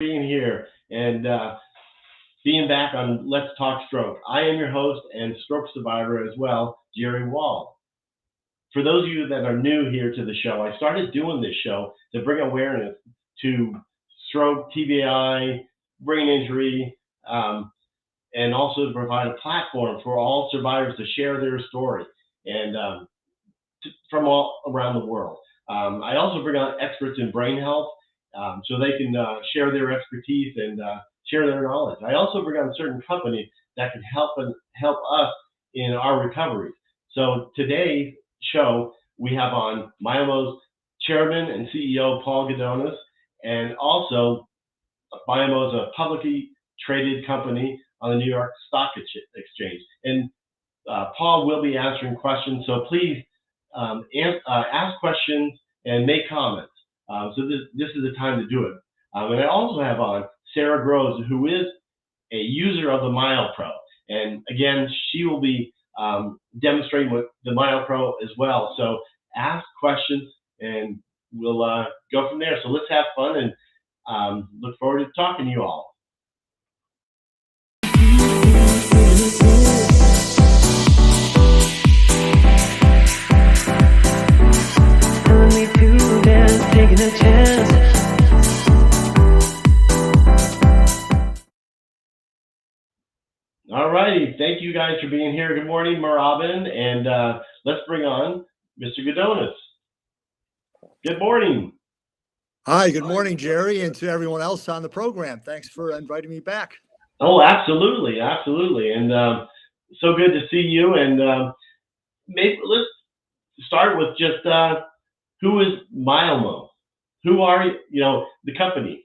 Being here and being back on Let's Talk Stroke. I am your host and stroke survivor as well, Jerry Wall. For those of you that are new here to the show, I started doing this show to bring awareness to stroke, TBI, brain injury, and also to provide a platform for all survivors to share their story and from all around the world. I also bring on experts in brain health so they can share their expertise and share their knowledge. I also bring on certain companies that can help us in our recovery. So today's show, we have on Myomo's chairman and CEO, Paul Gudonis, and also Myomo is a publicly traded company on the New York Stock Exchange. And Paul will be answering questions, so please ask questions and make comments. So this is the time to do it. And I also have on Sara Groves, who is a user of the MyoPro. And again, she will be demonstrating with the MyoPro as well. So ask questions and we'll go from there. So let's have fun and look forward to talking to you all. Taking a chance. All righty, thank you guys for being here. Good morning, Marabin, and let's bring on Mr. Gudonis. Good morning. Hi, good morning, Jerry, and to everyone else on the program. Thanks for inviting me back. Oh, absolutely, and so good to see you. And maybe let's start with just who is Myomo? Who are the company?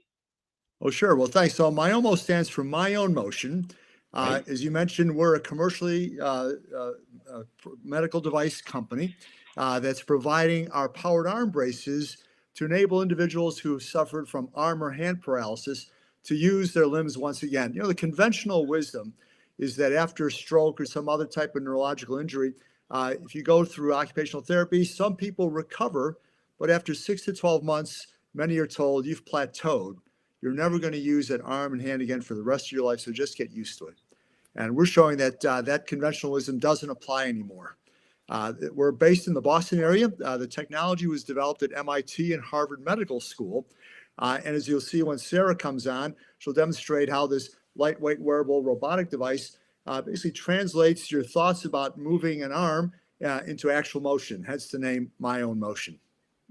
Oh, sure. Well, thanks. So Myomo stands for My Own Motion. Right. As you mentioned, we're a commercially medical device company that's providing our powered arm braces to enable individuals who have suffered from arm or hand paralysis to use their limbs once again. You know, the conventional wisdom is that after a stroke or some other type of neurological injury, if you go through occupational therapy, some people recover, but after 6 to 12 months, many are told you've plateaued. You're never going to use that arm and hand again for the rest of your life, so just get used to it. And we're showing that that conventional wisdom doesn't apply anymore. We're based in the Boston area. The technology was developed at MIT and Harvard Medical School. And as you'll see when Sara comes on, she'll demonstrate how this lightweight wearable robotic device basically translates your thoughts about moving an arm into actual motion, hence the name My Own Motion.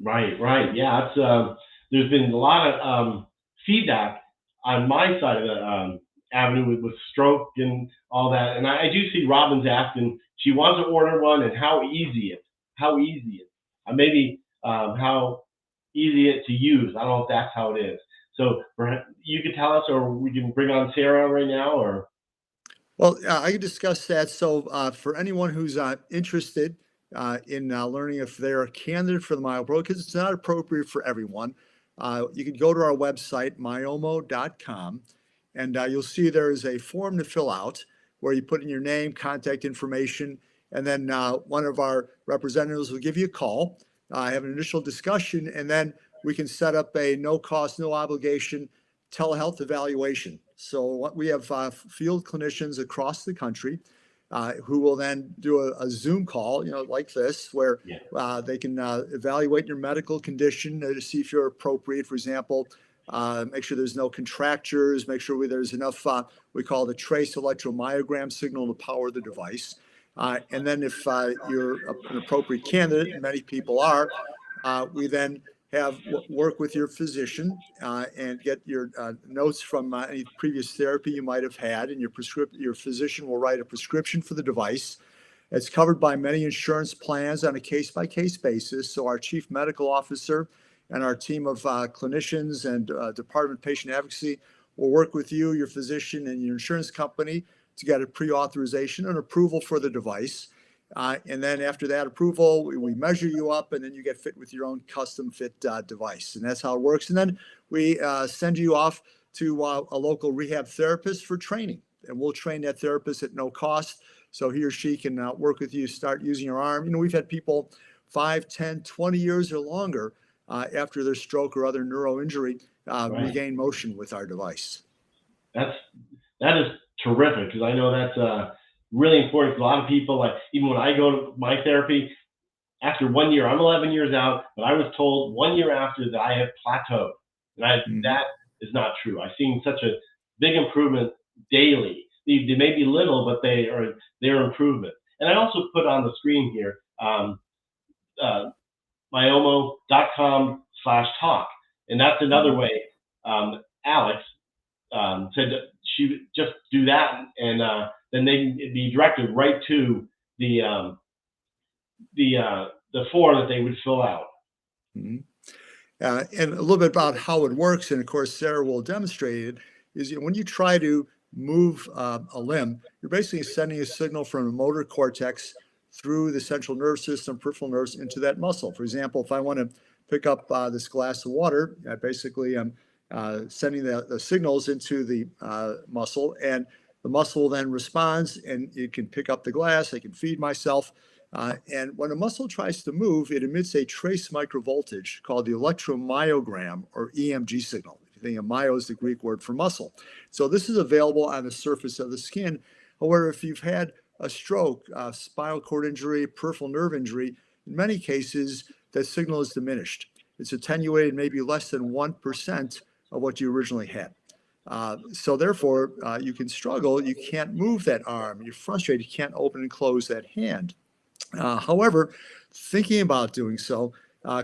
Right. Yeah, it's there's been a lot of feedback on my side of the avenue with stroke and all that. And I do see Robin's asking, she wants to order one and how easy it, maybe how easy it to use. I don't know if that's how it is. So you could tell us, or we can bring on Sara right now, or. Well, I can discuss that. So for anyone who's interested in learning if they're a candidate for the MyoPro, because it's not appropriate for everyone, you can go to our website, myomo.com, and you'll see there is a form to fill out where you put in your name, contact information, and then one of our representatives will give you a call, have an initial discussion, and then we can set up a no cost, no obligation telehealth evaluation. So we have field clinicians across the country who will then do a Zoom call, like this, where they can evaluate your medical condition to see if you're appropriate. For example, make sure there's no contractures, make sure there's enough, we call the trace electromyogram signal to power the device. And then if you're an appropriate candidate, and many people are, we then work with your physician and get your notes from any previous therapy you might have had, and your physician will write a prescription for the device. It's covered by many insurance plans on a case-by-case basis. So our chief medical officer and our team of clinicians and Department of Patient Advocacy will work with you, your physician, and your insurance company to get a pre-authorization and approval for the device. And then after that approval, we measure you up, and then you get fit with your own custom fit device. And that's how it works. And then we send you off to a local rehab therapist for training. And we'll train that therapist at no cost. So he or she can work with you, start using your arm. We've had people 5, 10, 20 years or longer after their stroke or other neuro injury Right. regain motion with our device. That is terrific, because I know that's really important. A lot of people, like even when I go to my therapy, after 1 year, I'm 11 years out, but I was told 1 year after that I have plateaued, and that is not true. I've seen such a big improvement daily. They may be little, but they're improvement. And I also put on the screen here myomo.com/talk, and that's another way. Alex said that she would just do that, and then they'd be directed right to the form that they would fill out. Mm-hmm. And a little bit about how it works, and of course Sarah will demonstrate it, is when you try to move a limb, you're basically sending a signal from the motor cortex through the central nervous system, peripheral nerves, into that muscle. For example, if I want to pick up this glass of water, I basically am sending the signals into the muscle, and the muscle then responds, and it can pick up the glass, I can feed myself. And when a muscle tries to move, it emits a trace microvoltage called the electromyogram, or EMG signal. If you think of myo is the Greek word for muscle. So this is available on the surface of the skin. However, if you've had a stroke, spinal cord injury, peripheral nerve injury, in many cases, that signal is diminished. It's attenuated maybe less than 1% of what you originally had. So therefore, you can struggle. You can't move that arm. You're frustrated. You can't open and close that hand. However, thinking about doing so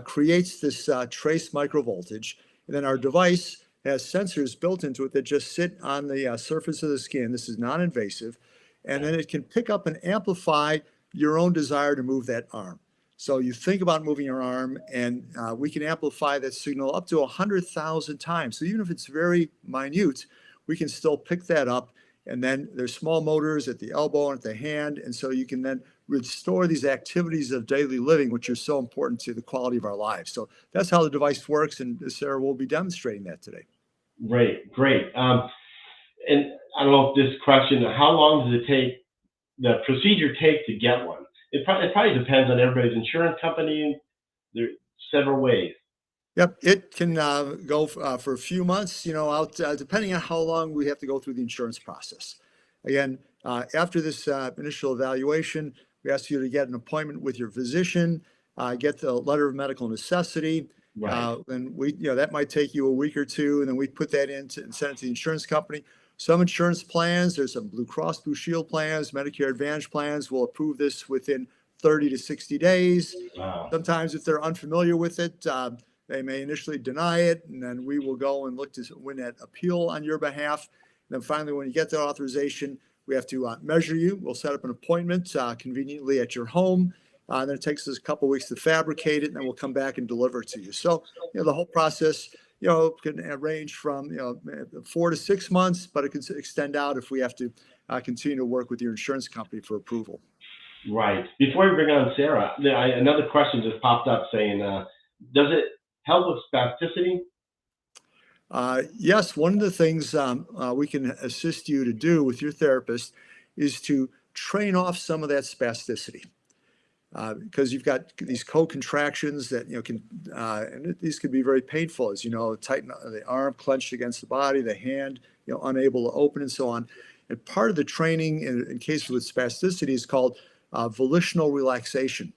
creates this trace microvoltage, and then our device has sensors built into it that just sit on the surface of the skin. This is non-invasive, and then it can pick up and amplify your own desire to move that arm. So you think about moving your arm, and we can amplify that signal up to 100,000 times. So even if it's very minute, we can still pick that up. And then there's small motors at the elbow and at the hand. And so you can then restore these activities of daily living, which are so important to the quality of our lives. So that's how the device works. And Sarah will be demonstrating that today. Great. And I don't know if this question, how long does the procedure take to get one? It probably depends on everybody's insurance company. There are several ways. Yep, it can go for a few months, out depending on how long we have to go through the insurance process. Again, after this initial evaluation, we ask you to get an appointment with your physician, get the letter of medical necessity. Right. And that might take you a week or two, and then we put that in and send it to the insurance company. Some insurance plans, there's some Blue Cross Blue Shield plans, Medicare Advantage plans will approve this within 30 to 60 days. Wow. Sometimes if they're unfamiliar with it, they may initially deny it, and then we will go and look to win that appeal on your behalf. And then finally, when you get the authorization, we have to measure you. We'll set up an appointment conveniently at your home. Then it takes us a couple of weeks to fabricate it, and then we'll come back and deliver it to you. So, the whole process, can range from 4 to 6 months, but it can extend out if we have to continue to work with your insurance company for approval. Right. Before we bring on Sarah, another question just popped up saying, does it help with spasticity? Yes, one of the things we can assist you to do with your therapist is to train off some of that spasticity. Because you've got these co-contractions that and these can be very painful, as tighten the arm clenched against the body, the hand unable to open, and so on. And part of the training in cases with spasticity is called volitional relaxation.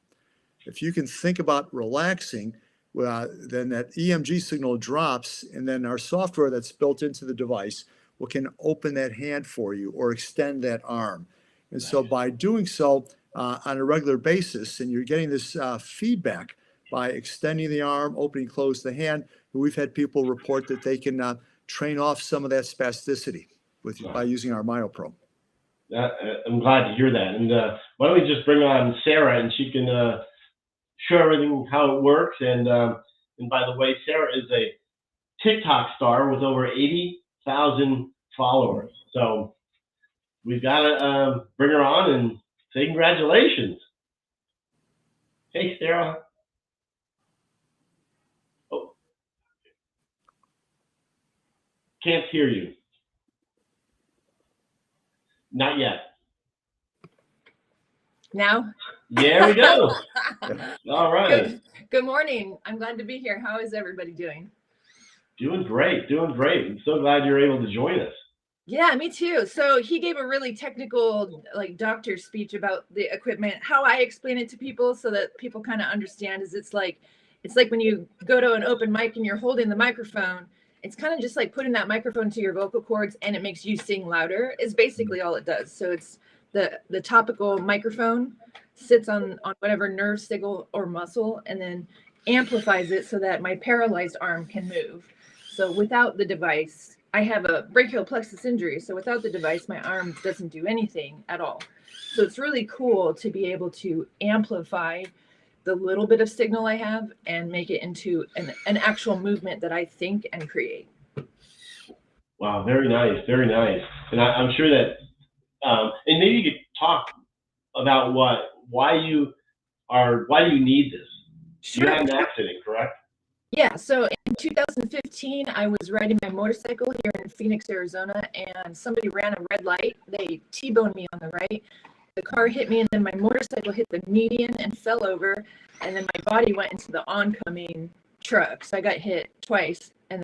If you can think about relaxing, then that EMG signal drops, and then our software that's built into the device can open that hand for you or extend that arm. And so by doing so on a regular basis, and you're getting this feedback by extending the arm, opening, close the hand, we've had people report that they can train off some of that spasticity by using our MyoPro. I'm glad to hear that. And why don't we just bring on Sarah, and she can show everything how it works. And by the way, Sarah is a TikTok star with over 80,000 followers. So we've got to bring her on and say congratulations. Hey, Sarah. Oh, can't hear you. Not yet. Now? There we go. All right. Good morning. I'm glad to be here. How is everybody doing? Doing great. Doing great. I'm so glad you're able to join us. Yeah, me too. So he gave a really technical, like doctor speech about the equipment. How I explain it to people so that people kind of understand is it's like when you go to an open mic and you're holding the microphone. It's kind of just like putting that microphone to your vocal cords and it makes you sing louder is basically all it does. So it's the topical microphone sits on whatever nerve signal or muscle and then amplifies it so that my paralyzed arm can move. So without the device, I have a brachial plexus injury. So without the device, my arm doesn't do anything at all. So it's really cool to be able to amplify the little bit of signal I have and make it into an actual movement that I think and create. Wow, very nice, very nice. And I'm sure that, and maybe you could talk about why you need this. Sure. You had an accident, correct? Yeah, so in 2015, I was riding my motorcycle here in Phoenix, Arizona, and somebody ran a red light. They T-boned me on the right. The car hit me, and then my motorcycle hit the median and fell over, and then my body went into the oncoming truck. So I got hit twice, and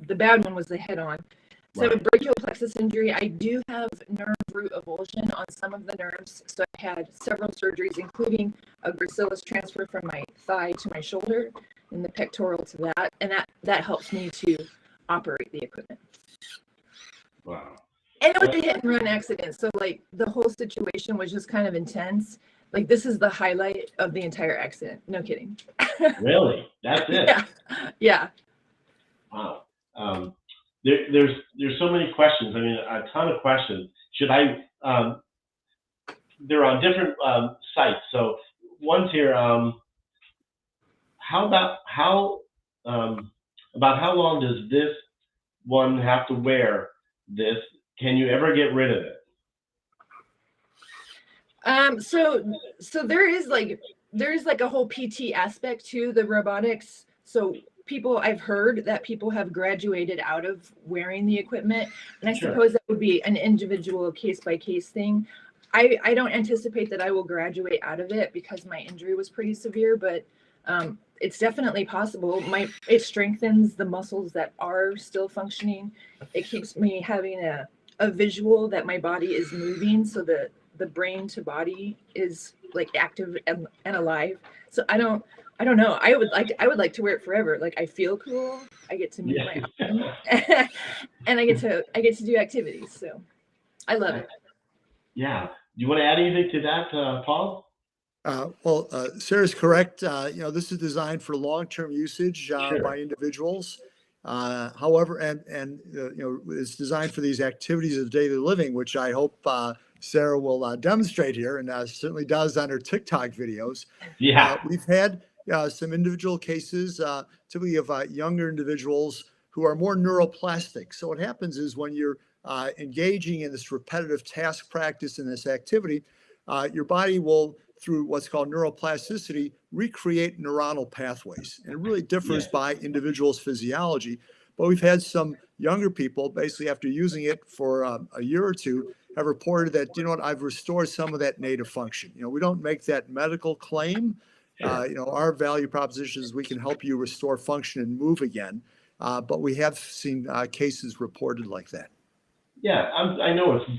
the bad one was the head-on. So I have a brachial plexus injury. I do have nerve root avulsion on some of the nerves. So I had several surgeries, including a gracilis transfer from my thigh to my shoulder and the pectoral to that. And that helps me to operate the equipment. Wow. And it was a hit and run accident. So like the whole situation was just kind of intense. Like this is the highlight of the entire accident. No kidding. Really? That's it? Yeah. Yeah. Wow. There's so many questions. I mean, a ton of questions. Should I? They're on different sites. So one's here. How long does this one have to wear this? Can you ever get rid of it? So there is like a whole PT aspect to the robotics. So I've heard that people have graduated out of wearing the equipment, and I suppose that would be an individual case by case thing. I don't anticipate that I will graduate out of it because my injury was pretty severe, but it's definitely possible. It strengthens the muscles that are still functioning. It keeps me having a visual that my body is moving, so the brain to body is like active and alive. So I don't know. I would like to wear it forever. Like I feel cool. I get to move my arm, and I get to do activities. So I love it. Yeah. Do you want to add anything to that, Paul? Sarah's correct. This is designed for long-term usage by individuals. However, it's designed for these activities of daily living, which I hope Sarah will demonstrate here, and certainly does on her TikTok videos. Yeah. We've had some individual cases, typically of younger individuals who are more neuroplastic. So what happens is when you're engaging in this repetitive task practice in this activity, your body will, through what's called neuroplasticity, recreate neuronal pathways. And it really differs by individual's physiology. But we've had some younger people, basically after using it for a year or two, have reported that, I've restored some of that native function. We don't make that medical claim. Our value proposition is we can help you restore function and move again. But we have seen cases reported like that. Yeah, I know it's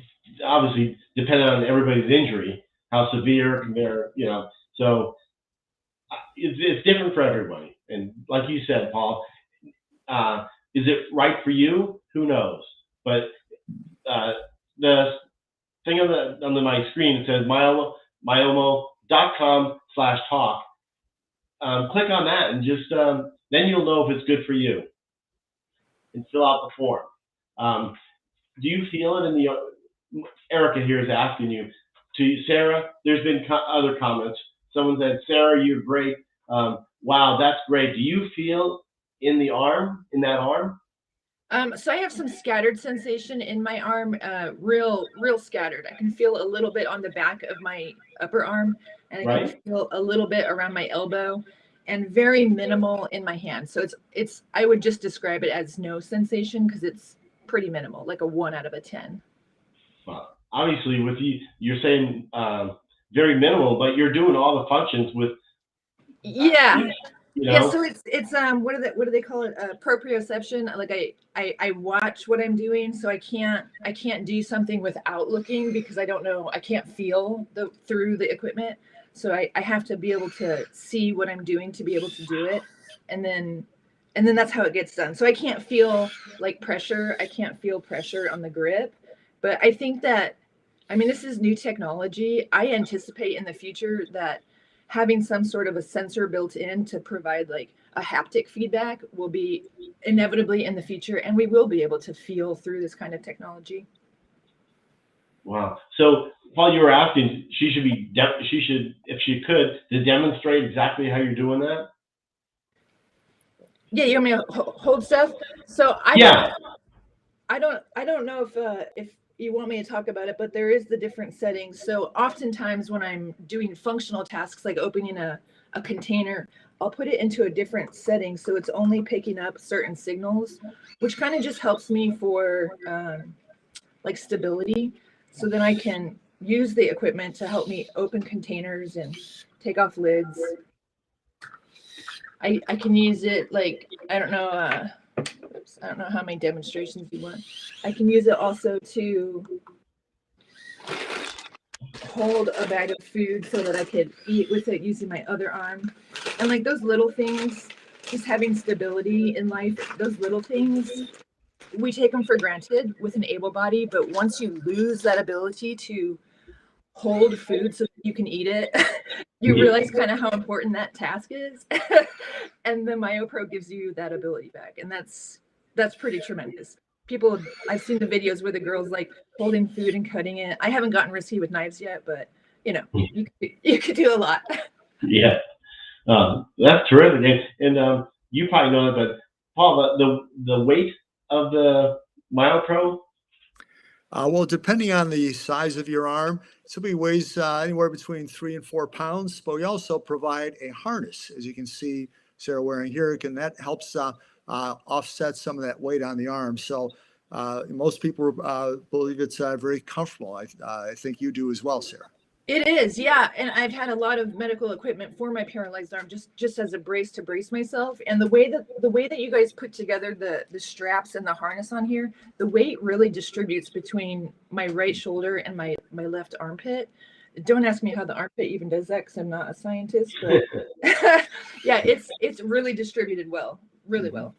obviously dependent on everybody's injury, how severe they're, so it's different for everybody. And like you said, Paul, is it right for you? Who knows? But the thing on my screen, it says myomo.com/talk. Click on that and just then you'll know if it's good for you, and fill out the form. Do you feel it in the? Erica here is asking you. To Sarah, there's been other comments. Someone said, "Sarah, you're great. Wow, that's great. Do you feel in that arm?" So I have some scattered sensation in my arm, real scattered. I can feel a little bit on the back of my upper arm, and I can feel a little bit around my elbow, and very minimal in my hand. So it's I would just describe it as no sensation because it's pretty minimal, like a 1 out of 10. Well, obviously, with you're saying very minimal, but you're doing all the functions with, Yeah. you Yeah, know. so it's what do they call it? Proprioception. Like I watch what I'm doing, so I can't do something without looking because I don't know, I can't feel through the equipment. So I have to be able to see what I'm doing to be able to do it. And then that's how it gets done. So I can't feel like pressure. I can't feel pressure on the grip. But I think that, I mean, this is new technology. I anticipate in the future that having some sort of a sensor built in to provide like a haptic feedback will be inevitably in the future, and we will be able to feel through this kind of technology. Wow. So while you were asking, she should, if she could, to demonstrate exactly how you're doing that. Yeah, you want me to hold stuff? So Yeah. I don't know if you want me to talk about it, but there is the different settings. So oftentimes when I'm doing functional tasks like opening a container, I'll put it into a different setting so it's only picking up certain signals, which kind of just helps me for like stability. So then I can use the equipment to help me open containers and take off lids. I can use it like, I don't know, oops, I don't know how many demonstrations you want. I can use it also to hold a bag of food so that I could eat with it using my other arm. And like those little things, just having stability in life, those little things, we take them for granted with an able body, but once you lose that ability to hold food so that you can eat it, you realize kind of how important that task is. And the MyoPro gives you that ability back, and that's pretty tremendous. People, I've seen the videos where the girls like holding food and cutting it. I haven't gotten risky with knives yet, but you know, you could do a lot. Yeah. That's terrific. And you probably know it, but Paul, the weight of the MyoPro. Well, depending on the size of your arm, somebody weighs anywhere between 3 and 4 pounds. But we also provide a harness, as you can see Sarah wearing here, and that helps offset some of that weight on the arm. So most people believe it's very comfortable. I think you do as well, Sarah. It is, yeah. And I've had a lot of medical equipment for my paralyzed arm, just as a brace to brace myself. And the way that you guys put together the straps and the harness on here, the weight really distributes between my right shoulder and my left armpit. Don't ask me how the armpit even does that because I'm not a scientist, but yeah, it's really distributed well, really well.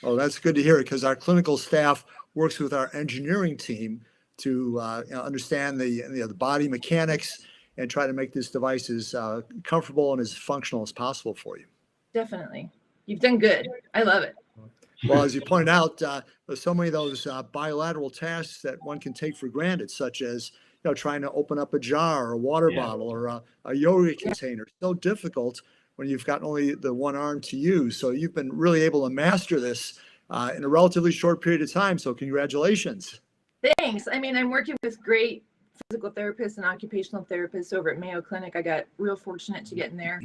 Oh, that's good to hear, because our clinical staff works with our engineering team to understand the body mechanics and try to make this device as comfortable and as functional as possible for you. Definitely. You've done good. I love it. Well, as you pointed out, there's so many of those bilateral tasks that one can take for granted, such as trying to open up a jar or a water bottle or a yogurt container. So difficult when you've got only the one arm to use. So you've been really able to master this in a relatively short period of time. So congratulations. Thanks. I mean, I'm working with great physical therapists and occupational therapists over at Mayo Clinic. I got real fortunate to get in there.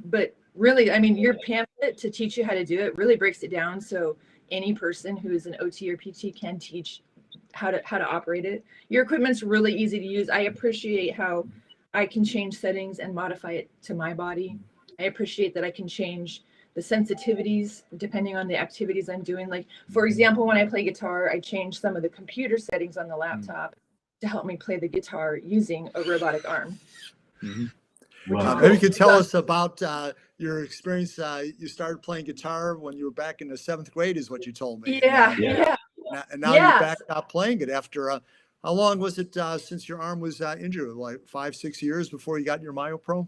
But really, I mean, your pamphlet to teach you how to do it really breaks it down. So any person who is an OT or PT can teach how to operate it. Your equipment's really easy to use. I appreciate how I can change settings and modify it to my body. I appreciate that I can change the sensitivities depending on the activities I'm doing. Like, for example, when I play guitar, I change some of the computer settings on the laptop to help me play the guitar using a robotic arm. Wow. Maybe you could tell us about your experience. You started playing guitar when you were back in the 7th grade, is what you told me. Yeah. And now you're back playing it after, how long was it since your arm was injured? Like 5-6 years before you got your MyoPro?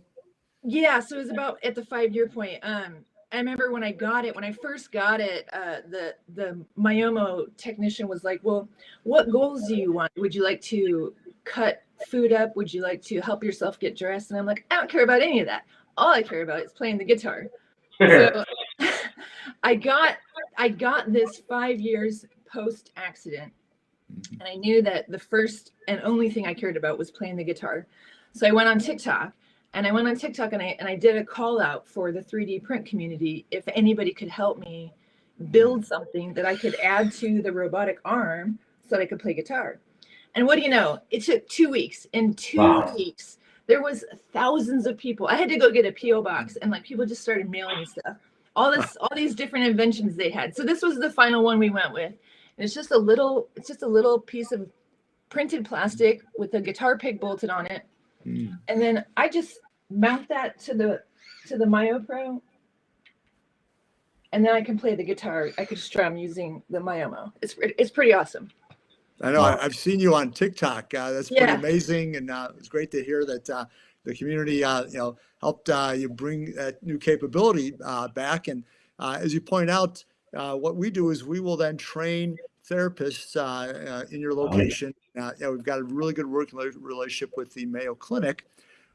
Yeah, so it was about at the 5-year point. I remember when I first got it, the Myomo technician was like, well, what goals do you want? Would you like to cut food up? Would you like to help yourself get dressed? And I'm like, I don't care about any of that. All I care about is playing the guitar. So I got this 5 years post accident, and I knew that the first and only thing I cared about was playing the guitar. So I went on TikTok. And I did a call out for the 3D print community if anybody could help me build something that I could add to the robotic arm so that I could play guitar. And what do you know? It took 2 weeks. In 2 weeks, there was thousands of people. I had to go get a PO box, and like people just started mailing me stuff. All these different inventions they had. So this was the final one we went with. And it's just a little piece of printed plastic with a guitar pick bolted on it. And then I just mount that to the MyoPro, and then I can play the guitar. I could strum using the Myomo. It's pretty awesome. I know. I've seen you on TikTok. That's pretty amazing, and it's great to hear that the community, helped you bring that new capability back. And as you point out, what we do is we will then train therapists in your location. We've got a really good working relationship with the Mayo Clinic,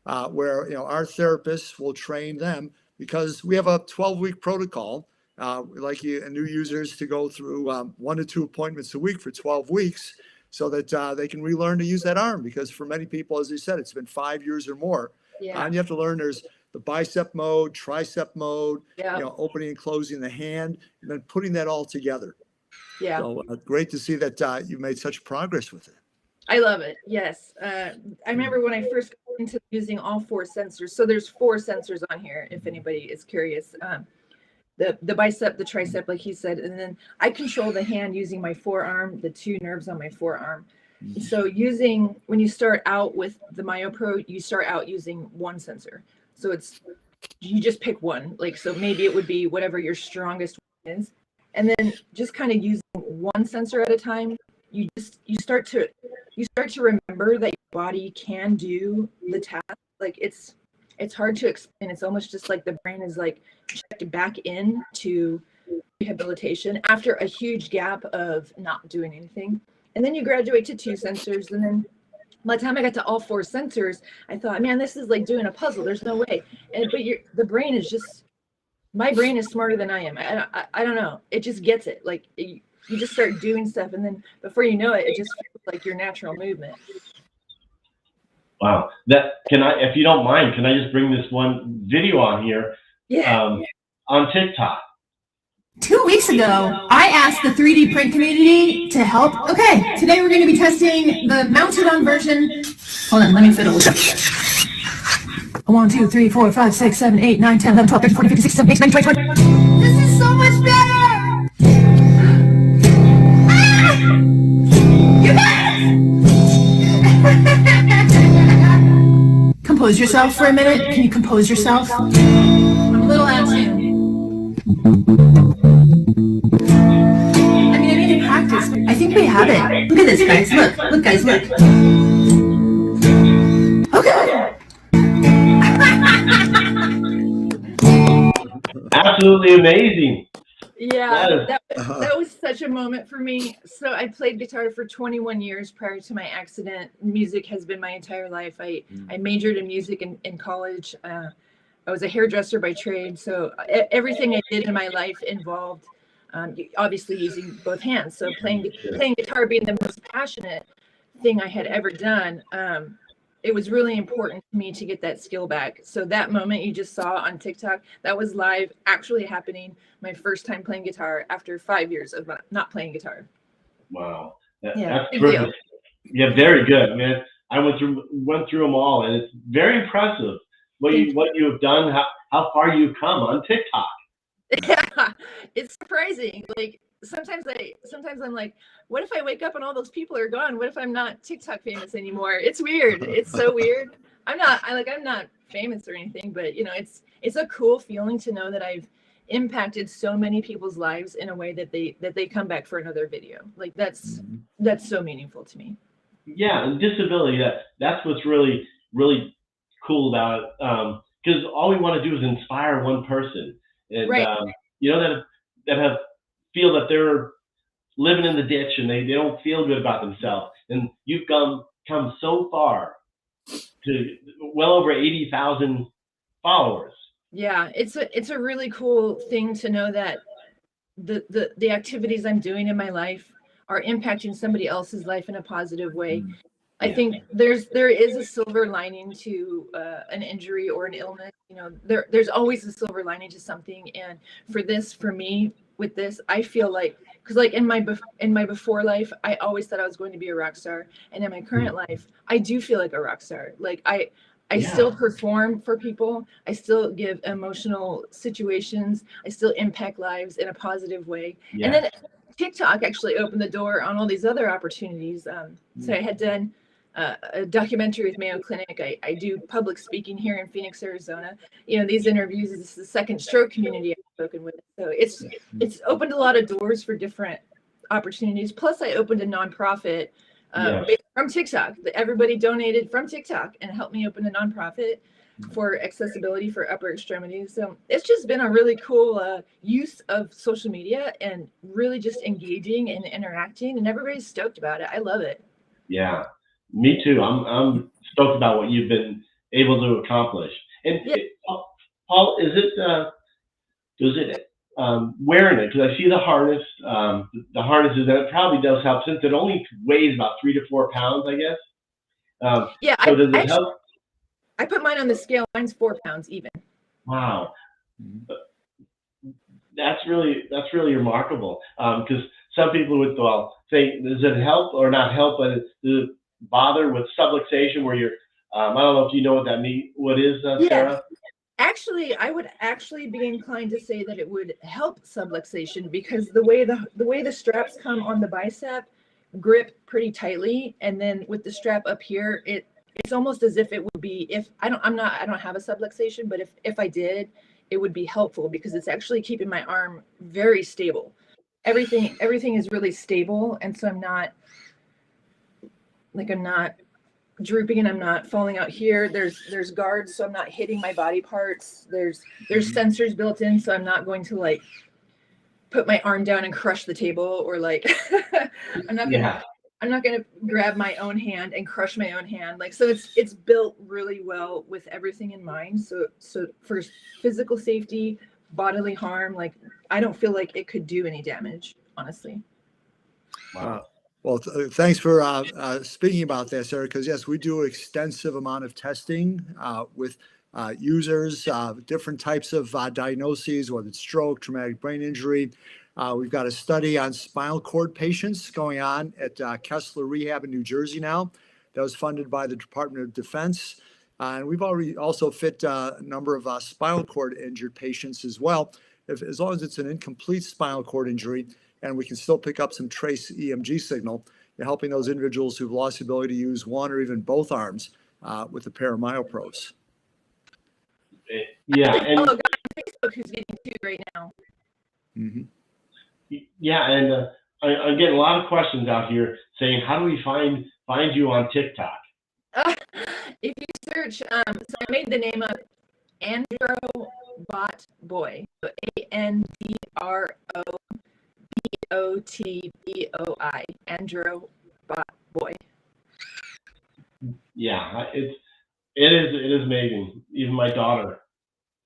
where our therapists will train them, because we have a 12-week protocol. We like new users to go through 1 to 2 appointments a week for 12 weeks, so that they can relearn to use that arm. Because for many people, as you said, it's been 5 years or more. And you have to learn there's the bicep mode, tricep mode, opening and closing the hand, and then putting that all together. So great to see that you made such progress with it. I love it. Yes. I remember when I first got into using all 4 sensors. So there's 4 sensors on here, if anybody is curious. The bicep, the tricep, like he said, and then I control the hand using my forearm, the 2 nerves on my forearm. So when you start out with the MyoPro, you start out using 1 sensor. So you just pick one. Like, so maybe it would be whatever your strongest one is. And then just kind of using 1 sensor at a time, you start to remember that your body can do the task. Like it's hard to explain. It's almost just like the brain is like checked back into rehabilitation after a huge gap of not doing anything. And then you graduate to 2 sensors, and then by the time I got to all 4 sensors, I thought, man, this is like doing a puzzle. There's no way. The brain is just, my brain is smarter than I am. I don't know. It just gets it. Like you just start doing stuff, and then before you know it, it just feels like your natural movement. Wow. If you don't mind, can I just bring this one video on here? On TikTok. 2 weeks ago, I asked the 3D print community to help. Okay, today we're going to be testing the mounted on version. Hold on, let me fiddle. 1, 2, 3, 4, 5, 6, 7, 8, 9, 10, 11, 12, 13, 14, 15, 16, 17, 18, 19, 20, 21. This is so much better! Ah! You guys! Compose yourself for a minute. Can you compose yourself? I'm a little out of tune. I mean, in practice, I think we have it. Look at this, guys. Look, guys, look. Okay. Absolutely amazing. Yeah, that was such a moment for me. So I played guitar for 21 years prior to my accident. Music has been my entire life. I majored in music in college. I was a hairdresser by trade. So everything I did in my life involved obviously using both hands. So playing guitar being the most passionate thing I had ever done. It was really important to me to get that skill back. So that moment you just saw on TikTok, that was live, actually happening. My first time playing guitar after 5 years of not playing guitar. Wow, Yeah, that's big terrific. deal. Yeah, very good. I mean, I went through them all, and it's very impressive what you have done, how far you've come on TikTok. Yeah, it's surprising. Like sometimes I'm like, what if I wake up and all those people are gone? What if I'm not TikTok famous anymore? It's weird. It's so weird. I'm not famous or anything, but it's a cool feeling to know that I've impacted so many people's lives in a way that they come back for another video. Like that's so meaningful to me. Yeah, and disability, that's what's really, really cool about it. Because all we want to do is inspire one person. And right. that feel that they're living in the ditch and they don't feel good about themselves. And you've come so far to well over 80,000 followers. Yeah, it's a really cool thing to know that the activities I'm doing in my life are impacting somebody else's life in a positive way. I think there is a silver lining to an injury or an illness. There's always a silver lining to something. And for me, with this, I feel like, because like in my before life, I always thought I was going to be a rock star, and in my current life, I do feel like a rock star. Like I still perform for people. I still give emotional situations. I still impact lives in a positive way. Yeah. And then TikTok actually opened the door on all these other opportunities. So I had done a documentary with Mayo Clinic. I do public speaking here in Phoenix, Arizona. You know, these interviews is the second stroke community I've spoken with. So it's opened a lot of doors for different opportunities. Plus, I opened a nonprofit from TikTok. Everybody donated from TikTok and helped me open a nonprofit for accessibility for upper extremities. So it's just been a really cool use of social media and really just engaging and interacting, and everybody's stoked about it. I love it. Yeah, me too. I'm stoked about what you've been able to accomplish. And Paul, is it does it wearing it? Because I see the harness, the harnesses, and it probably does help since it only weighs about 3 to 4 pounds, I guess. So does it help? I put mine on the scale. Mine's 4 pounds even. Wow, that's really remarkable. Because some people would say, does it help or not help? But does it bother with subluxation where you're? I don't know if you know what that means. What is Sarah? Actually, I would actually be inclined to say that it would help subluxation because the way the straps come on the bicep grip pretty tightly, and then with the strap up here, it's almost as if it would be, if I don't have a subluxation, but if I did, it would be helpful because it's actually keeping my arm very stable. Everything is really stable, and so I'm not drooping and I'm not falling out here. There's guards, so I'm not hitting my body parts. There's sensors built in, so I'm not going to like put my arm down and crush the table, or like I'm not gonna grab my own hand and crush my own hand. Like, so it's built really well with everything in mind. So for physical safety, bodily harm, like I don't feel like it could do any damage, honestly. Wow. Well, thanks for speaking about that, Sarah, because yes, we do extensive amount of testing with users, different types of diagnoses, whether it's stroke, traumatic brain injury. We've got a study on spinal cord patients going on at Kessler Rehab in New Jersey now. That was funded by the Department of Defense. And we've already also fit a number of spinal cord injured patients as well, as long as it's an incomplete spinal cord injury, and we can still pick up some trace EMG signal, helping those individuals who've lost the ability to use one or even both arms with a pair of MyoPros. Yeah, and Facebook, who's getting two right now. Yeah, and I'm getting a lot of questions out here saying, how do we find you on TikTok? If you search, so I made the name up Androbot Boy, so ANDROBOTBOI, Androbot Boy. Yeah, it is amazing. Even my daughter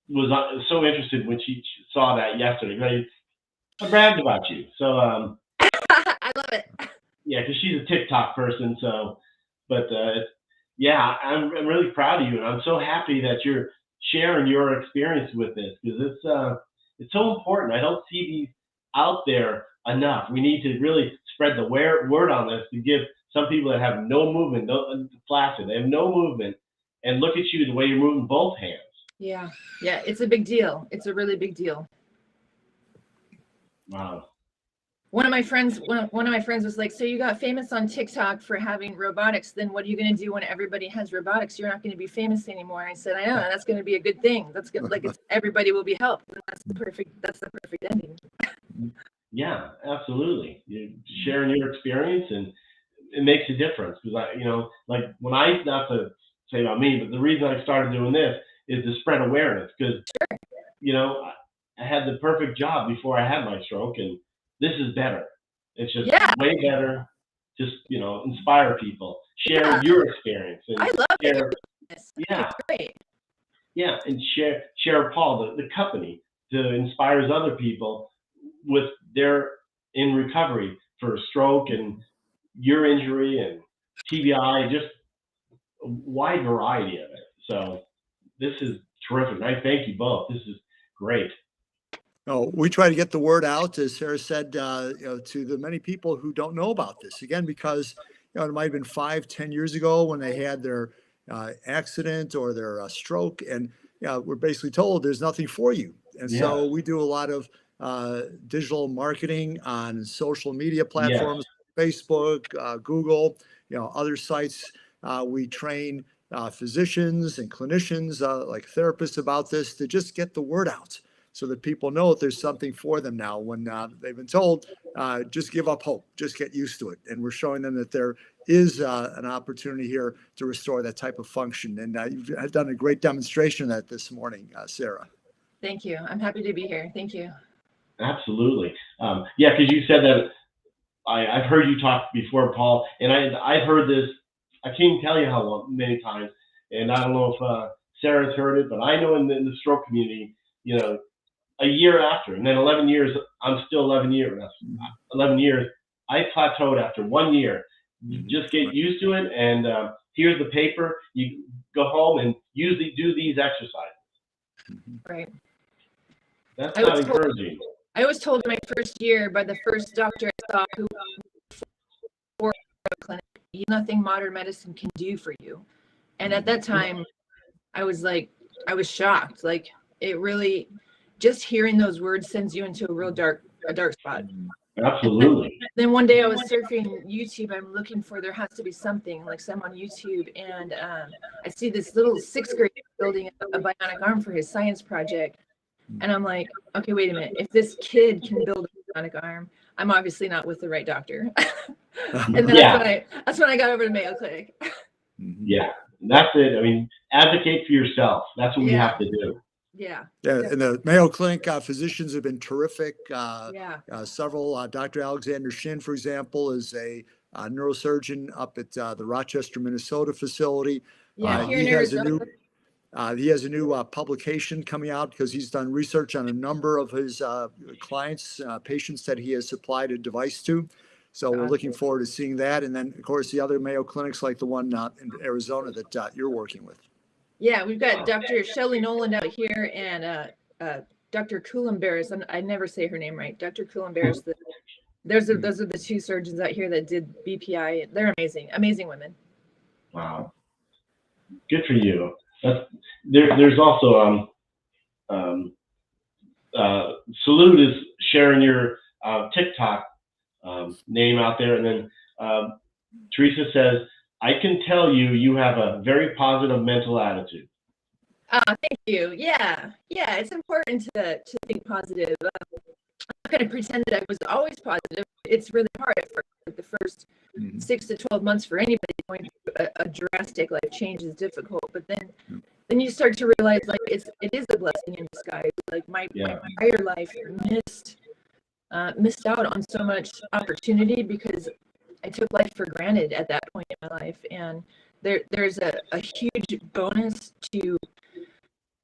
was so interested when she saw that yesterday. I bragged about you, so I love it. Yeah, because she's a TikTok person. So, but yeah, I'm really proud of you, and I'm so happy that you're sharing your experience with this because it's so important. I don't see these out there enough. We need to really spread the word on this to give some people that have no movement, flaccid, they have no movement, and look at you the way you're moving both hands. Yeah, it's a big deal. It's a really big deal. Wow. One of my friends was like, so you got famous on TikTok for having robotics, then what are you going to do when everybody has robotics? You're not going to be famous anymore. I said, I know, that's going to be a good thing. That's good. Like, everybody will be helped. And that's the perfect ending. Yeah, absolutely. You're sharing your experience, and it makes a difference because like when not to say about me, but the reason I started doing this is to spread awareness because, I had the perfect job before I had my stroke, and this is better. It's just way better. Just, inspire people, share your experience. And I love share, this. Yeah. It's great. Yeah, and share Paul, the company, to inspires other people with their in recovery for stroke and your injury and TBI, just a wide variety of it. So this is terrific. I thank you both. This is great. No, we try to get the word out, as Sarah said, to the many people who don't know about this. Again, because it might have been 5-10 years ago when they had their accident or their stroke, and we're basically told there's nothing for you. And so we do a lot of digital marketing on social media platforms, Facebook, Google, other sites. We train physicians and clinicians, like therapists, about this to just get the word out so that people know that there's something for them now when they've been told, just give up hope, just get used to it. And we're showing them that there is an opportunity here to restore that type of function. And you've done a great demonstration of that this morning, Sarah. Thank you. I'm happy to be here. Thank you. Absolutely. Yeah, because you said that I've heard you talk before, Paul, and I've heard this, I can't even tell you how long, many times, and I don't know if Sarah's heard it, but I know in the stroke community, a year after, and then 11 years, I'm still 11 years, I plateaued after 1 year. You just get used to it, and here's the paper, you go home and usually do these exercises. Right. That's not encouraging. I was told in my first year by the first doctor I saw who for a clinic, nothing modern medicine can do for you. And at that time, I was shocked. Like, it really, just hearing those words sends you into a dark spot. Absolutely. Then one day I was surfing YouTube. I'm looking for, there has to be something, like, so I'm on YouTube, and I see this little 6th grade building a bionic arm for his science project. And I'm like, okay, wait a minute. If this kid can build a bionic arm, I'm obviously not with the right doctor. And then that's when I got over to Mayo Clinic. Yeah, that's it. I mean, advocate for yourself. That's what we have to do. Yeah. And the Mayo Clinic physicians have been terrific. Several, Dr. Alexander Shin, for example, is a neurosurgeon up at the Rochester, Minnesota facility. Yeah, here in Arizona. He has a new publication coming out because he's done research on a number of his clients, patients that he has supplied a device to. So we're looking forward to seeing that. And then, of course, the other Mayo clinics like the one in Arizona that you're working with. Yeah, we've got Dr. Shelley Noland out here and Dr. Coulimbaris. I never say her name right. Dr. Coulimbaris. Those are the two surgeons out here that did BPI. They're amazing, amazing women. Wow. Good for you. There's also Salute is sharing your TikTok name out there, and then Teresa says, I can tell you have a very positive mental attitude. Thank you. Yeah, it's important to think positive. I'm not going to pretend that I was always positive. It's really hard at first. Like the first 6 to 12 months for anybody going through a drastic life change is difficult, but then you start to realize, like, it is a blessing in disguise. Like my entire life missed out on so much opportunity because I took life for granted at that point in my life. And there's a huge bonus to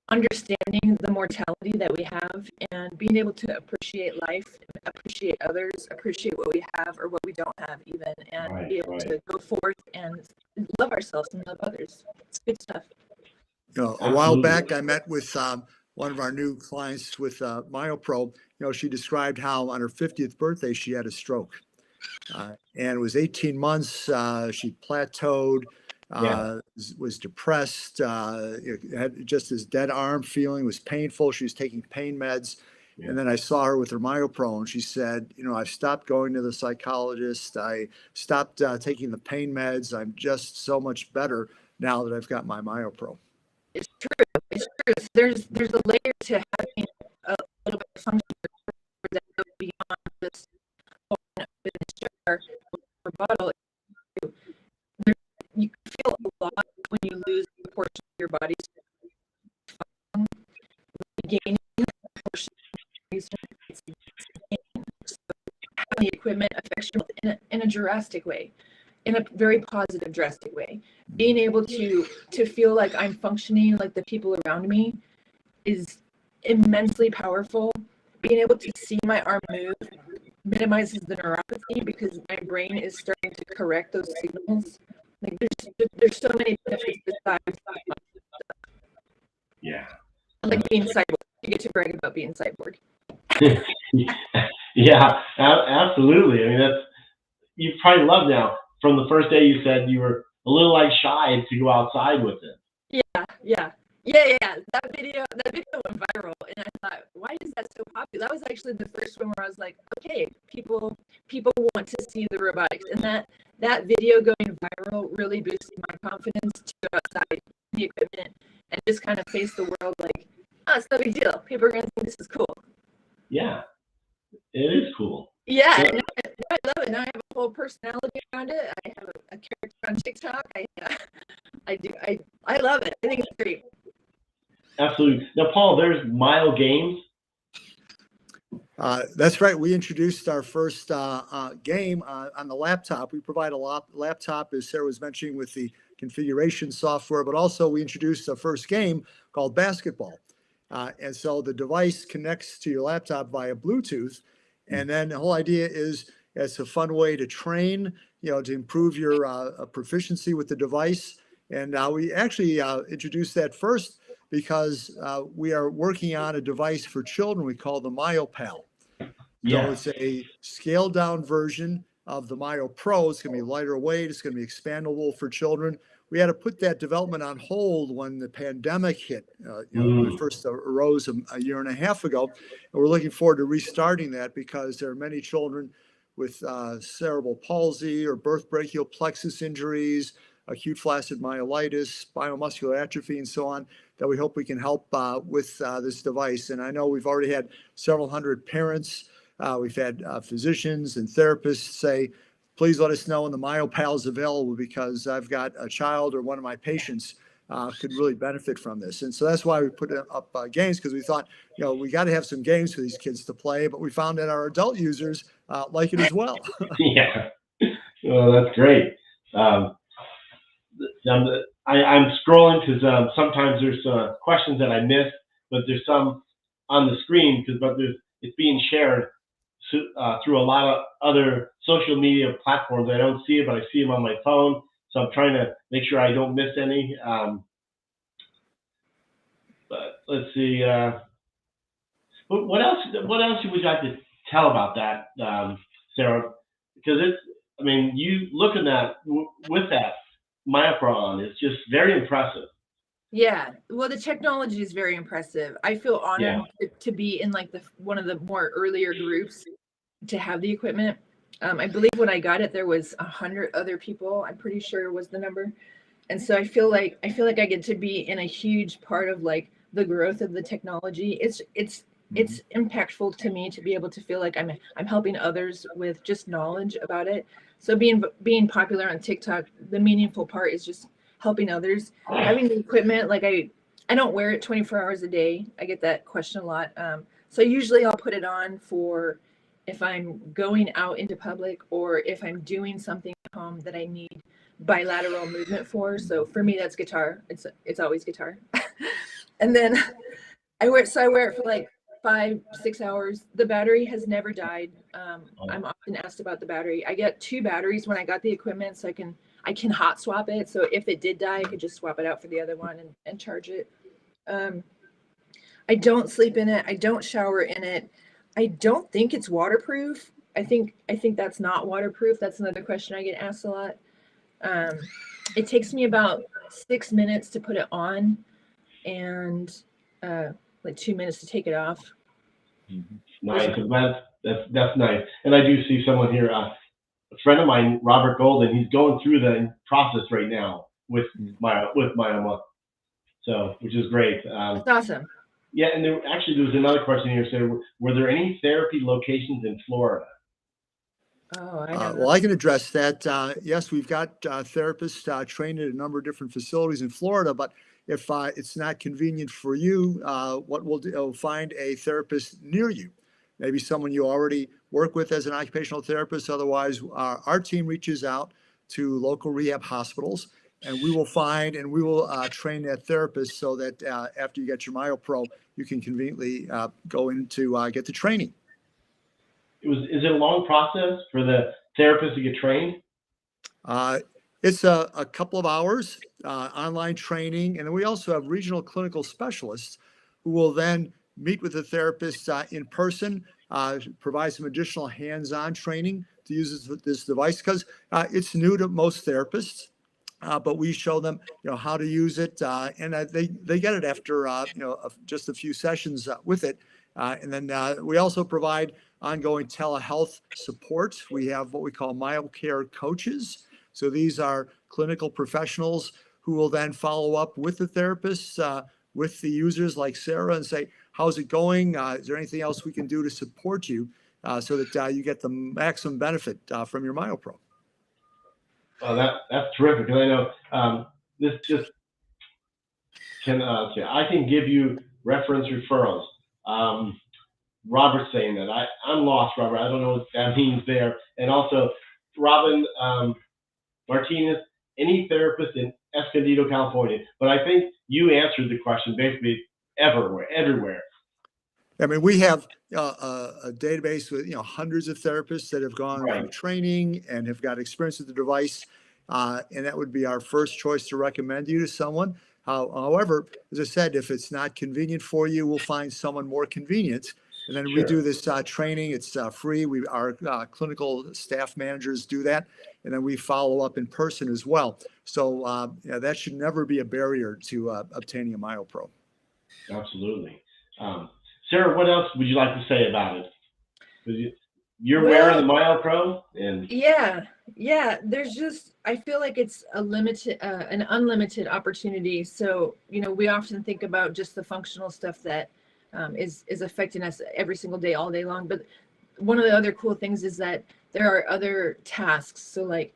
understanding the mortality that we have and being able to appreciate life, appreciate others, appreciate what we have or what we don't have even, and be able to go forth and love ourselves and love others. It's good stuff. A while back, I met with one of our new clients with MyoPro. She described how on her 50th birthday, she had a stroke. And it was 18 months. She plateaued, was depressed, had just this dead arm feeling, was painful. She was taking pain meds. Yeah. And then I saw her with her MyoPro, and she said, I've stopped going to the psychologist. I stopped taking the pain meds. I'm just so much better now that I've got my MyoPro. It's true. There's a layer to having a little bit of function that goes beyond just open up in the chair or bottle. You feel a lot when you lose a portion of your body's function. Gaining a portion of your so having the equipment affects you in a drastic way. In a very positive, drastic way. Being able to feel like I'm functioning like the people around me is immensely powerful. Being able to see my arm move minimizes the neuropathy because my brain is starting to correct those signals. Like there's so many benefits besides. Yeah. I like being cyborg. You get to brag about being cyborg. Yeah, absolutely. I mean, you probably love now. From the first day you said you were a little like shy to go outside with it. Yeah. That video went viral, and I thought, why is that so popular? That was actually the first one where I was like, okay, people want to see the robotics, and that video going viral really boosted my confidence to go outside the equipment and just kind of face the world like, oh, it's no big deal. People are gonna think this is cool. Yeah, it is cool. Yeah, no, I love it. Now I have a whole personality around it. I have a character on TikTok. I love it. I think it's great. Absolutely. Now, Paul, there's Myo Games. That's right. We introduced our first game on the laptop. We provide a laptop, as Sarah was mentioning, with the configuration software, but also we introduced a first game called basketball. And so the device connects to your laptop via Bluetooth. And then the whole idea is it's a fun way to train, to improve your proficiency with the device. And we actually introduced that first because we are working on a device for children we call the MyoPal. So it's a scaled down version of the MyoPro. It's going to be lighter weight. It's going to be expandable for children. We had to put that development on hold when the pandemic hit. When it first arose a year and a half ago. And we're looking forward to restarting that because there are many children with cerebral palsy or birth brachial plexus injuries, acute flaccid myelitis, neuromuscular atrophy, and so on, that we hope we can help with this device. And I know we've already had several hundred parents. We've had physicians and therapists say, please let us know when the MyoPal is available because I've got a child or one of my patients could really benefit from this. And so that's why we put up games, because we thought, we got to have some games for these kids to play, but we found that our adult users like it as well. Yeah, well, that's great. I'm scrolling because sometimes there's questions that I miss, but there's some on the screen it's being shared through a lot of other social media platforms. I don't see it, but I see them on my phone. So I'm trying to make sure I don't miss any. But let's see. What else would you like to tell about that, Sarah? Because you look at that with that MyoPro on, it's just very impressive. Yeah, well, the technology is very impressive. I feel honored to be in one of the more earlier groups to have the equipment. I believe when I got it, there was 100 other people. I'm pretty sure was the number, and so I feel like I get to be in a huge part of the growth of the technology. It's impactful to me to be able to feel like I'm helping others with just knowledge about it. So being popular on TikTok, the meaningful part is just helping others. Having the equipment, I don't wear it 24 hours a day. I get that question a lot. So usually I'll put it on for if I'm going out into public or if I'm doing something at home that I need bilateral movement for. So for me, that's guitar. It's always guitar. And then I wear it for 5-6 hours. The battery has never died. I'm often asked about the battery. I get 2 batteries when I got the equipment, so I can hot swap it. So if it did die, I could just swap it out for the other one and charge it. I don't sleep in it. I don't shower in it. I don't think it's waterproof. I think that's not waterproof. That's another question I get asked a lot. It takes me about 6 minutes to put it on and 2 minutes to take it off. Nice. That's nice. And I do see someone here, a friend of mine, Robert Golden, he's going through the process right now with Myomo. So, which is great. That's awesome. Yeah, and there was another question here. So, were there any therapy locations in Florida? Oh, I know. Well, I can address that. Yes, we've got therapists trained at a number of different facilities in Florida, but if it's not convenient for you, what we'll do, we'll find a therapist near you. Maybe someone you already work with as an occupational therapist. Otherwise, our team reaches out to local rehab hospitals, and we will train that therapist so that after you get your MyoPro, you can conveniently go in to get the training. Is it a long process for the therapist to get trained? It's a couple of hours online training, and then we also have regional clinical specialists who will then meet with the therapist in person, provide some additional hands-on training to use this device because it's new to most therapists. but we show them, how to use it, and they get it after, just a few sessions with it. And then we also provide ongoing telehealth support. We have what we call MyoCare coaches. So these are clinical professionals who will then follow up with the therapists, with the users like Sara, and say, how's it going? Is there anything else we can do to support you so that you get the maximum benefit from your MyoPro? Oh, that's terrific. And I know this just can I can give you reference referrals. Robert's saying that. I'm lost, Robert. I don't know what that means there. And also, Robin Martinez, any therapist in Escondido, California. But I think you answered the question basically everywhere. I mean, we have a database with hundreds of therapists that have gone through training and have got experience with the device, and that would be our first choice to recommend you to someone. However, as I said, if it's not convenient for you, we'll find someone more convenient, and then we do this training. It's free. Our clinical staff managers do that, and then we follow up in person as well. So that should never be a barrier to obtaining a MyoPro. Absolutely. Sara, what else would you like to say about it? You're wearing the MyoPro, and there's just, I feel like it's an unlimited opportunity. So we often think about just the functional stuff that is affecting us every single day, all day long. But one of the other cool things is that there are other tasks. So like,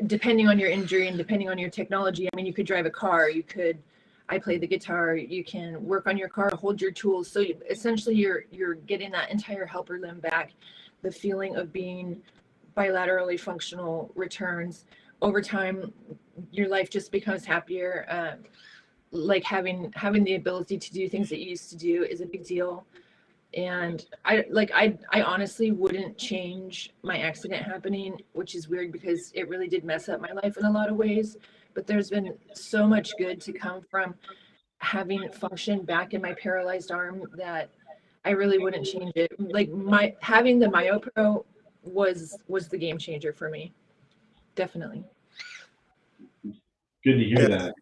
depending on your injury and depending on your technology, I mean, you could drive a car, I play the guitar, you can work on your car, hold your tools. So essentially you're getting that entire helper limb back. The feeling of being bilaterally functional returns. Over time, your life just becomes happier. Like having the ability to do things that you used to do is a big deal. And I honestly wouldn't change my accident happening, which is weird because it really did mess up my life in a lot of ways. But there's been so much good to come from having function back in my paralyzed arm that I really wouldn't change it. Like having the MyoPro was the game changer for me. Definitely. Good to hear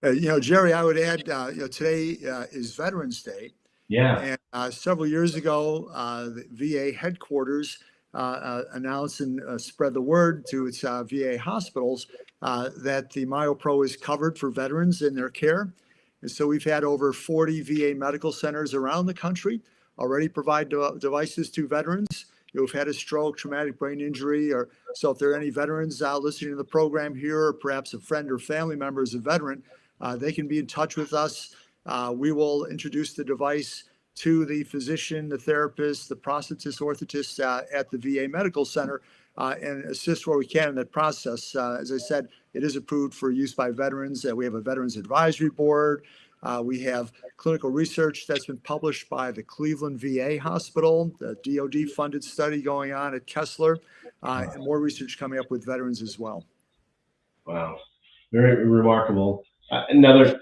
that. Jerry, I would add, today is Veterans Day. Yeah. And several years ago, the VA headquarters announced and spread the word to its VA hospitals that the MyoPro is covered for veterans in their care. And so we've had over 40 VA medical centers around the country already provide devices to veterans who've had a stroke, traumatic brain injury, or so if there are any veterans listening to the program here, or perhaps a friend or family member is a veteran, they can be in touch with us. We will introduce the device to the physician, the therapist, the prosthetist, orthotist at the VA Medical Center and assist where we can in that process. As I said, it is approved for use by veterans. We have a Veterans Advisory Board. We have clinical research that's been published by the Cleveland VA Hospital, the DoD-funded study going on at Kessler, and more research coming up with veterans as well. Wow, very remarkable. Another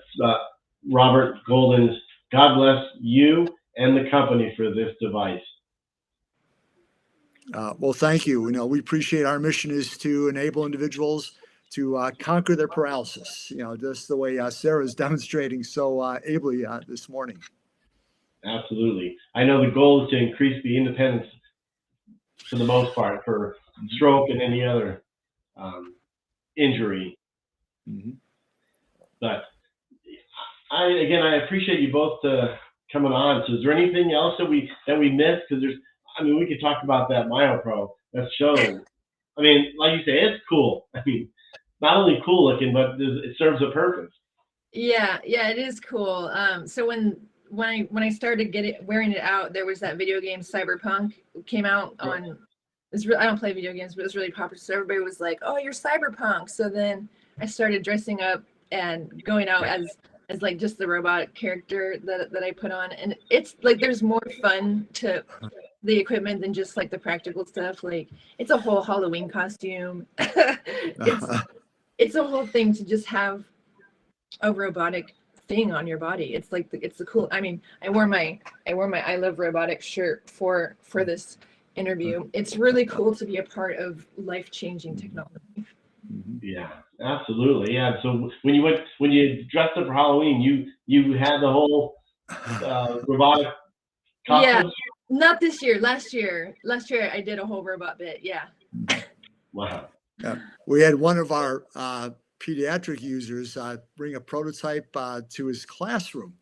Robert Golden's, God bless you and the company for this device. Well, thank you. We appreciate our mission is to enable individuals to conquer their paralysis, just the way Sara is demonstrating so ably this morning. Absolutely. I know the goal is to increase the independence for the most part for stroke and any other injury. Mm-hmm. But I appreciate you both coming on. So is there anything else that we missed? Because we could talk about that MyoPro. That show. I mean, like you say, it's cool. I mean, not only cool looking, but it serves a purpose. Yeah, it is cool. So when I started wearing it out, there was that video game Cyberpunk came out on. I don't play video games, but it was really popular. So everybody was like, "Oh, you're Cyberpunk." So then I started dressing up and going out as like just the robot character that I put on, and it's like there's more fun to the equipment than just like the practical stuff. Like it's a whole Halloween costume. It's a whole thing to just have a robotic thing on your body. It's like it's the cool. I mean, I wore my I Love Robotics shirt for this interview. It's really cool to be a part of life-changing technology. Yeah, absolutely. Yeah. So when you dressed up for Halloween, you had the whole robotic Yeah, costume. not this year. Last year I did a whole robot bit. Yeah. Wow. Yeah. We had one of our pediatric users bring a prototype to his classroom.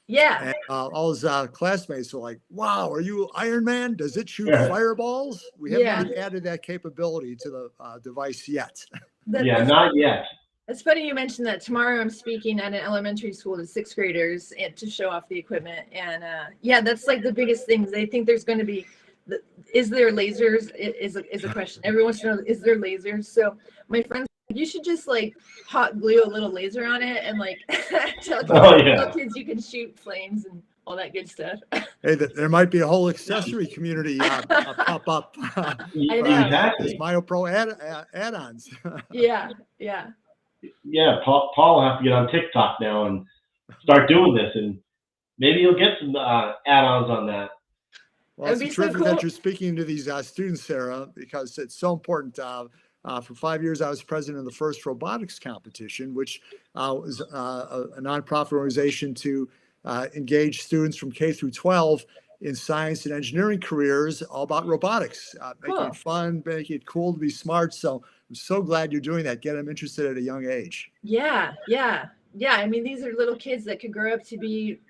Yeah. And all his classmates were like, wow, are you Iron Man? Does it shoot Yeah. fireballs? We have Yeah. not added that capability to the device yet. Yeah, not yet. It's funny you mentioned that. Tomorrow I'm speaking at an elementary school to sixth graders and to show off the equipment. And yeah, that's like the biggest thing. They think there's going to be, is there lasers is a question. Everyone wants to know, is there lasers? So my friends, you should just like hot glue a little laser on it and like tell kids you can shoot flames and all that good stuff. Hey, there might be a whole accessory community pop up. I know. Exactly. These MyoPro add-ons. Yeah. Yeah, Paul will have to get on TikTok now and start doing this, and maybe you'll get some add-ons on that. Well, it's terrific that you're speaking to these students, Sarah, because it's so important. For 5 years, I was president of the first robotics competition, which was a nonprofit organization to engage students from K through 12 in science and engineering careers, all about robotics, making it fun, making it cool to be smart. So I'm so glad you're doing that. Get them interested at a young age. Yeah. I mean, these are little kids that could grow up to be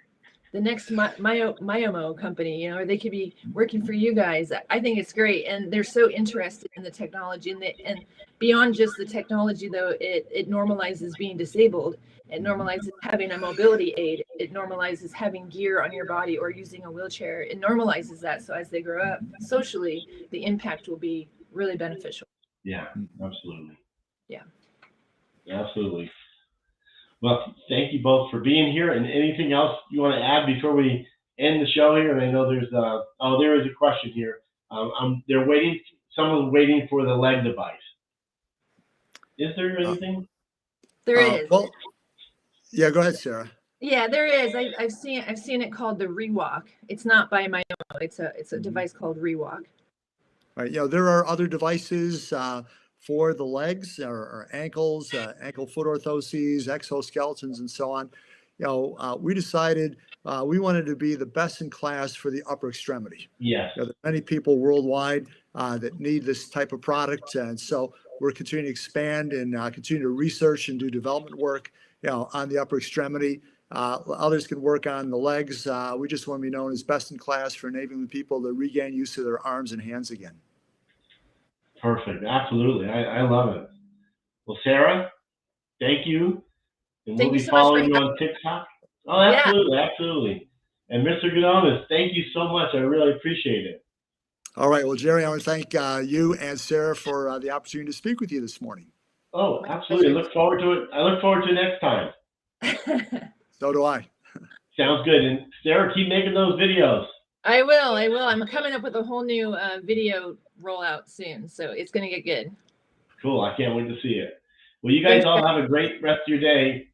the next Myomo company, or they could be working for you guys. I think it's great. And they're so interested in the technology and beyond just the technology, though, it normalizes being disabled. It normalizes having a mobility aid. It normalizes having gear on your body or using a wheelchair. It normalizes that. So as they grow up socially, the impact will be really beneficial. Yeah, absolutely. Yeah. Absolutely. Well, thank you both for being here. And anything else you want to add before we end the show here? And I know there's there is a question here. They're waiting. Someone's waiting for the leg device. Is there anything? There is. Well, yeah, go ahead, Sarah. Yeah, there is. I've seen it called the Rewalk. It's not by Myomo. It's a device called Rewalk. Right. There are other devices for the legs or ankles, ankle foot orthoses, exoskeletons, and so on. We decided we wanted to be the best in class for the upper extremity. Yes. There are many people worldwide that need this type of product, and so we're continuing to expand and continue to research and do development work, on the upper extremity. Others can work on the legs. We just want to be known as best in class for enabling people to regain use of their arms and hands again. Perfect. Absolutely. I love it. Well, Sarah, thank you. And we'll be following you on TikTok. Oh, absolutely. Yeah. Absolutely. And Mr. Gudonis, thank you so much. I really appreciate it. All right. Well, Jerry, I want to thank you and Sarah for the opportunity to speak with you this morning. Oh, absolutely. I look forward to it. I look forward to next time. So do I. Sounds good. And Sarah, keep making those videos. I will. I'm coming up with a whole new video rollout soon, so it's going to get good. Cool. I can't wait to see it. Well, you guys all have a great rest of your day.